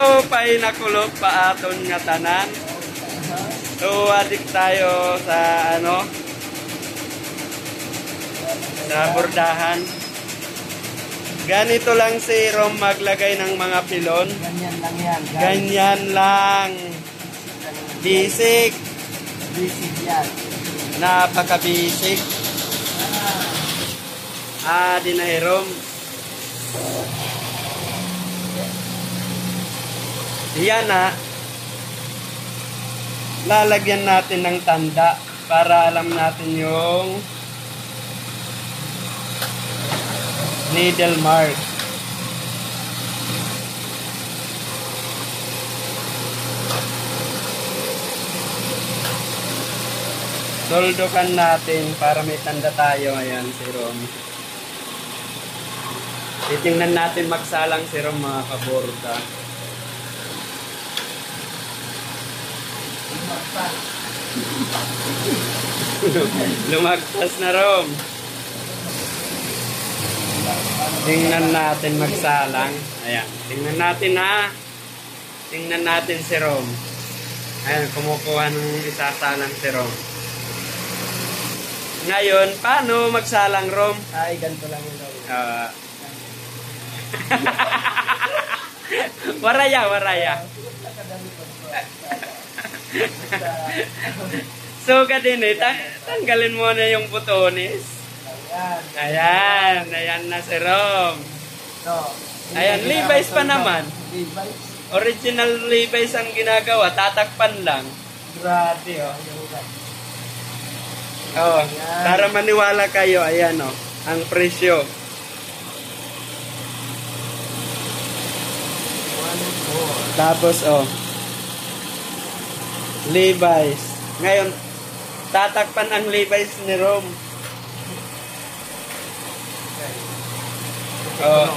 So, painakulog pa aton nga tanan. So, adik tayo sa ano, sa bordahan. Ganito lang si Rom maglagay ng mga pilon. Ganyan lang yan. Ganyan lang. Basic. Basic yan. Napaka-basic. Dinahirom. Yan na. Lalagyan natin ng tanda para alam natin yung needle mark. Soldokan natin para may tanda tayo. Ayan si Rom. Titingnan natin magsalang si Rom mga kaborda. Lumagpas na Rom. Tingnan natin magsalang. Ayan. Tingnan natin ha. Tingnan natin si Rom. Ayan. Kumukuha ng isasalang si Rom. Ngayon, paano magsalang Rom? Ay, ganito lang yung gawin. Waraya. So, din eh. Tanggalin mo na yung butones. Ayan na si Rom. Ayan, Levi's pa naman. Original Levi's ang ginagawa, tatakpan lang. Grabe oh. Oh, para maniwala kayo, ayan oh, ang presyo. Tapos oh, Levi's. Ngayon, tatakpan ang Levi's ni Rom. Oh,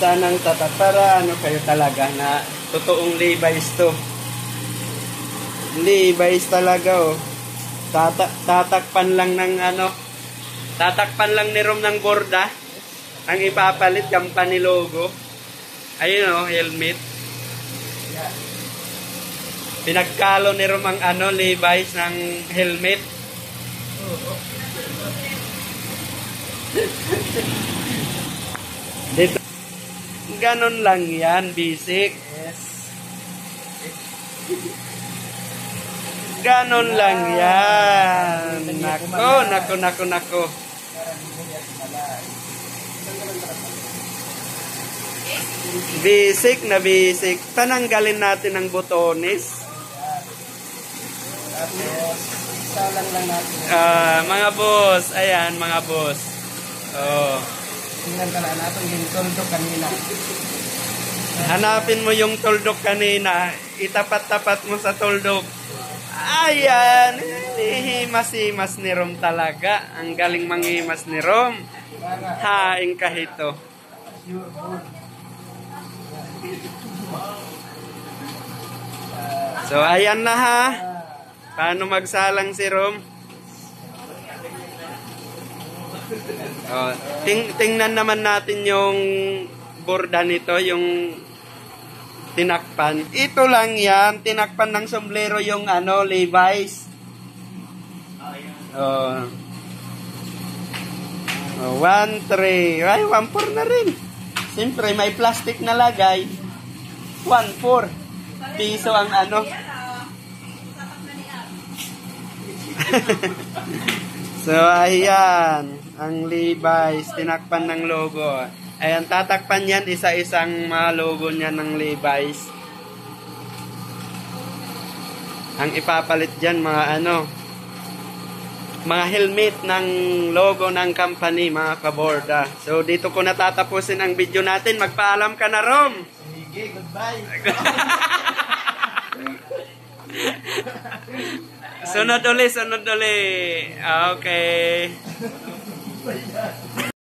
sanang tatak para ano kayo talaga na totoong Levi's to. Levi's talaga oh. Tatakpan lang ng ano, tatakpan lang ni Rom ng borda. Ang ipapalit, company logo. Ayun oh, helmet. Pinagkalo ni Rom ang ano, Levi's ng helmet. Dito. Ganon lang yan, basic. Yes. Ganon lang yan. Nako. Basic na basic. Tananggalin natin ang butones. Tapos, salang lang natin. Mga boss. Ayan, mga boss. Oh. Tingnan ka na natin yung tuldok kanina. Hanapin mo yung tuldok kanina. Itapat-tapat mo sa tuldok. Ayan, himas-himas ni Rom talaga. Ang galing manghimas ni Rom. Haing kahito. So, ayan na ha. Paano magsalang si Rom? Oh, tingnan naman natin yung borda nito, yung tinakpan. Ito lang yan. Tinakpan ng sombrero yung ano, Levi's. Oh. 1.3. Ay, 1.4 na rin. Siyempre, may plastic na lagay. 1.4. Piso ang ano. So, ayan. Ang Levi's. Tinakpan ng logo. Ayan, tatakpan yan, isa-isang mga logo niya ng Levi's. Ang ipapalit dyan, mga ano, mga helmet ng logo ng company, mga kaborda. So, dito ko natatapusin ang video natin. Magpaalam ka na, Rom! Sige, goodbye! Sunod uli. Okay.